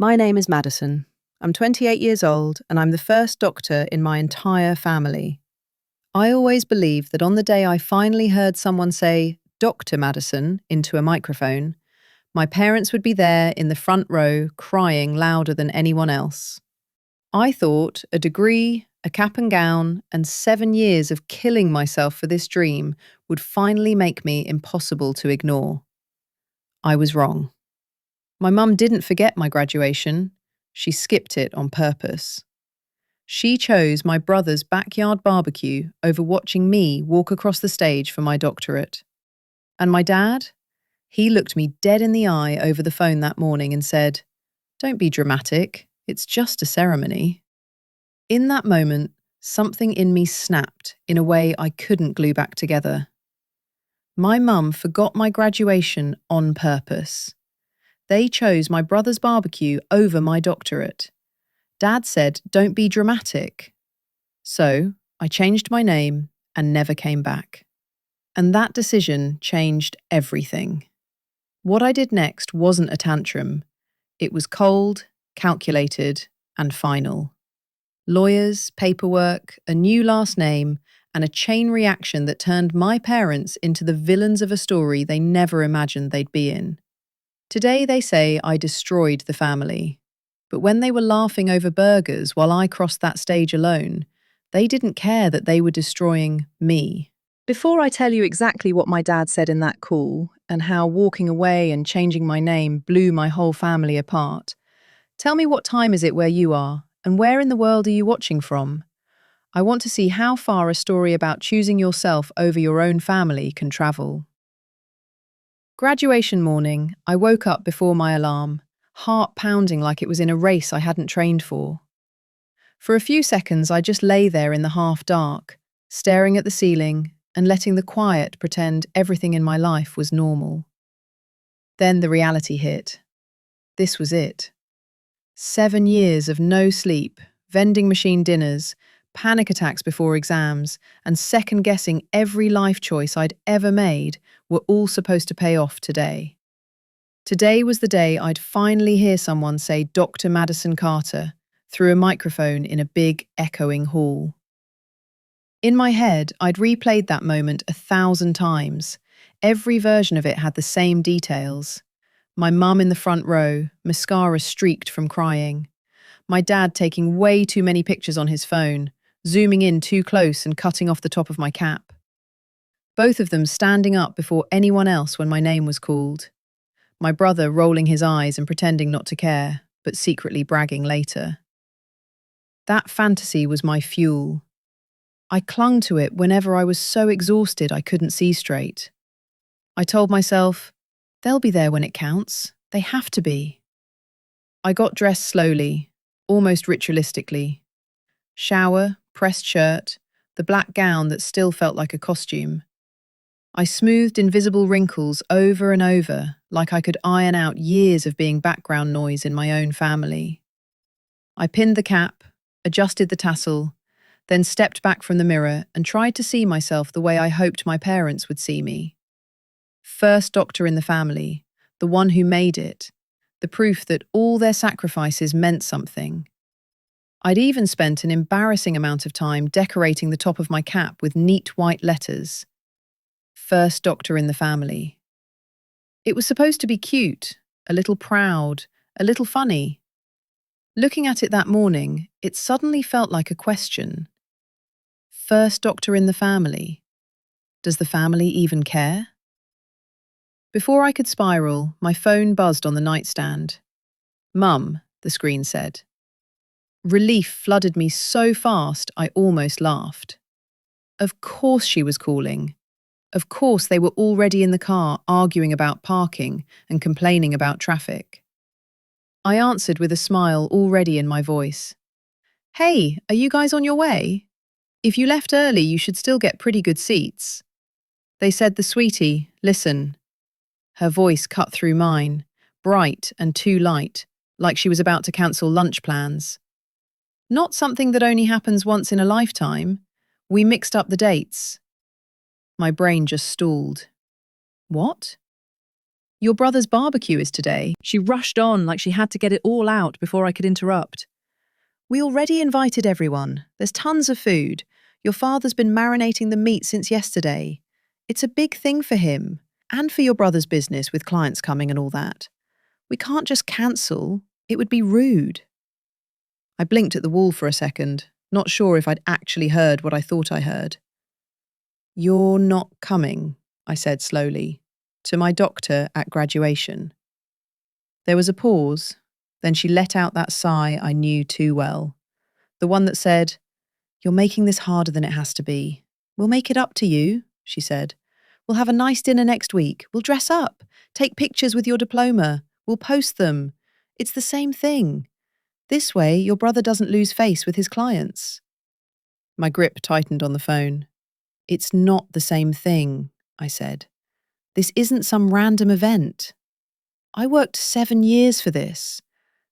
My name is Madison. I'm 28 years old and I'm the first doctor in my entire family. I always believed that on the day I finally heard someone say, Dr. Madison, into a microphone, my parents would be there in the front row crying louder than anyone else. I thought a degree, a cap and gown, and 7 years of killing myself for this dream would finally make me impossible to ignore. I was wrong. My mum didn't forget my graduation. She skipped it on purpose. She chose my brother's backyard barbecue over watching me walk across the stage for my doctorate. And my dad? He looked me dead in the eye over the phone that morning and said, "Don't be dramatic. It's just a ceremony." In that moment, something in me snapped in a way I couldn't glue back together. My mum forgot my graduation on purpose. They chose my brother's barbecue over my doctorate. Dad said, "Don't be dramatic." So I changed my name and never came back. And that decision changed everything. What I did next wasn't a tantrum. It was cold, calculated, and final. Lawyers, paperwork, a new last name, and a chain reaction that turned my parents into the villains of a story they never imagined they'd be in. Today they say I destroyed the family. But when they were laughing over burgers while I crossed that stage alone, they didn't care that they were destroying me. Before I tell you exactly what my dad said in that call and how walking away and changing my name blew my whole family apart, tell me, what time is it where you are and where in the world are you watching from? I want to see how far a story about choosing yourself over your own family can travel. Graduation morning, I woke up before my alarm, heart pounding like it was in a race I hadn't trained for. For a few seconds, I just lay there in the half dark, staring at the ceiling and letting the quiet pretend everything in my life was normal. Then the reality hit. This was it. 7 years of no sleep, vending machine dinners, panic attacks before exams, and second-guessing every life choice I'd ever made were all supposed to pay off today. Today was the day I'd finally hear someone say Dr. Madison Carter through a microphone in a big, echoing hall. In my head, I'd replayed that moment 1,000 times. Every version of it had the same details. My mum in the front row, mascara streaked from crying. My dad taking way too many pictures on his phone, zooming in too close and cutting off the top of my cap. Both of them standing up before anyone else when my name was called. My brother rolling his eyes and pretending not to care, but secretly bragging later. That fantasy was my fuel. I clung to it whenever I was so exhausted I couldn't see straight. I told myself, they'll be there when it counts. They have to be. I got dressed slowly, almost ritualistically. Shower, pressed shirt, the black gown that still felt like a costume. I smoothed invisible wrinkles over and over, like I could iron out years of being background noise in my own family. I pinned the cap, adjusted the tassel, then stepped back from the mirror and tried to see myself the way I hoped my parents would see me. First doctor in the family, the one who made it, the proof that all their sacrifices meant something. I'd even spent an embarrassing amount of time decorating the top of my cap with neat white letters. First doctor in the family. It was supposed to be cute, a little proud, a little funny. Looking at it that morning, it suddenly felt like a question. First doctor in the family. Does the family even care? Before I could spiral, my phone buzzed on the nightstand. "Mum," the screen said. Relief flooded me so fast I almost laughed. Of course she was calling. Of course they were already in the car arguing about parking and complaining about traffic. I answered with a smile already in my voice. "Hey, are you guys on your way? If you left early, you should still get pretty good seats." They said the sweetie, "Listen." Her voice cut through mine, bright and too light, like she was about to cancel lunch plans. Not something that only happens once in a lifetime. We mixed up the dates. My brain just stalled. What? Your brother's barbecue is today. She rushed on like she had to get it all out before I could interrupt. We already invited everyone. There's tons of food. Your father's been marinating the meat since yesterday. It's a big thing for him, and for your brother's business with clients coming and all that. We can't just cancel. It would be rude. I blinked at the wall for a second, not sure if I'd actually heard what I thought I heard. You're not coming, I said slowly, to my doctor at graduation. There was a pause, then she let out that sigh I knew too well. The one that said, "You're making this harder than it has to be. We'll make it up to you," she said. "We'll have a nice dinner next week. We'll dress up, take pictures with your diploma. We'll post them. It's the same thing. This way, your brother doesn't lose face with his clients." My grip tightened on the phone. "It's not the same thing," I said. "This isn't some random event. I worked 7 years for this.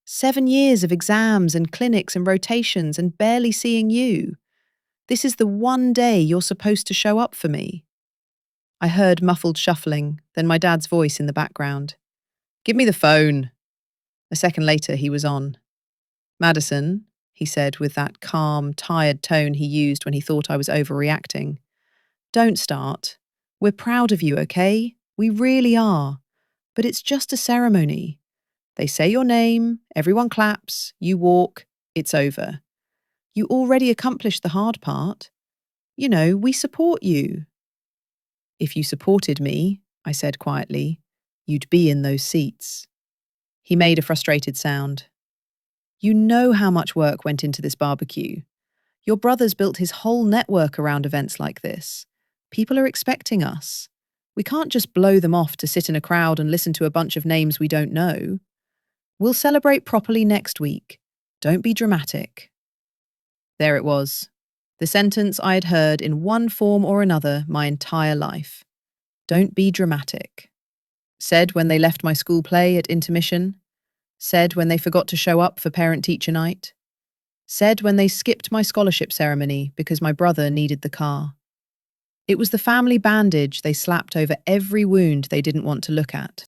7 years of exams and clinics and rotations and barely seeing you. This is the one day you're supposed to show up for me." I heard muffled shuffling, then my dad's voice in the background. "Give me the phone." A second later, he was on. "Madison," he said with that calm, tired tone he used when he thought I was overreacting. "Don't start. We're proud of you, okay? We really are. But it's just a ceremony. They say your name, everyone claps, you walk, it's over. You already accomplished the hard part. You know, we support you." "If you supported me," I said quietly, "you'd be in those seats." He made a frustrated sound. "You know how much work went into this barbecue. Your brother's built his whole network around events like this. People are expecting us. We can't just blow them off to sit in a crowd and listen to a bunch of names we don't know. We'll celebrate properly next week. Don't be dramatic." There it was. The sentence I had heard in one form or another my entire life. Don't be dramatic. Said when they left my school play at intermission. Said when they forgot to show up for parent-teacher night. Said when they skipped my scholarship ceremony because my brother needed the car. It was the family bandage they slapped over every wound they didn't want to look at.